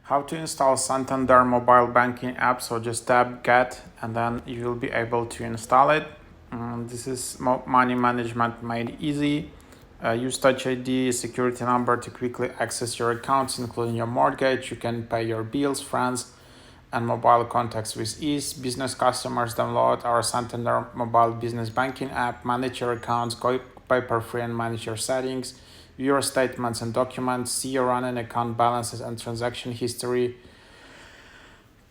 How to install Santander Mobile Banking app. So just tap get and then you will be able to install it. This is money management made easy. Use Touch ID security number to quickly access your accounts, including your mortgage. You can pay your bills, friends, and mobile contacts with ease. Business customers download our Santander Mobile Business Banking app, manage your accounts, go paper-free and manage your settings, view your statements and documents, see your running account balances and transaction history,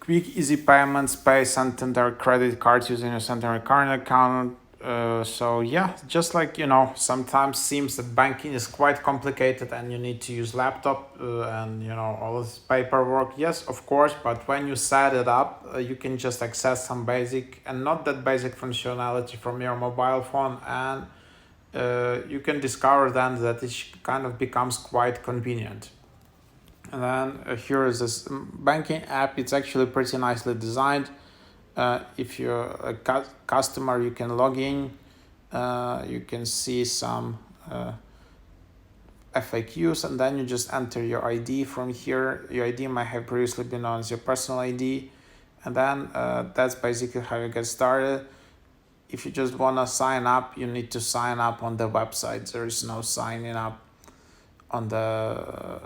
quick easy payments, pay Santander credit cards using your Santander current account. So yeah, just like sometimes seems that banking is quite complicated and you need to use laptop and all this paperwork. Yes, of course, but when you set it up, you can just access some basic and not that basic functionality from your mobile phone, and you can discover then that it kind of becomes quite convenient. And then here is this banking app. It's actually pretty nicely designed. If you're a customer, you can log in. You can see some FAQs, and then you just enter your ID from here. Your ID might have previously been known as your personal ID, and then that's basically how you get started. If you just want to sign up, you need to sign up on the website. There is no signing up on the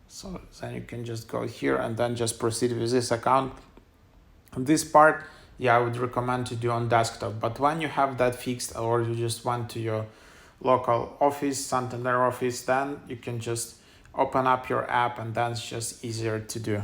So then you can just go here and then just proceed with this account. This part, I would recommend to do on desktop. But when you have that fixed, or you just went to your local office, Santander office, then you can just open up your app, and that's just easier to do.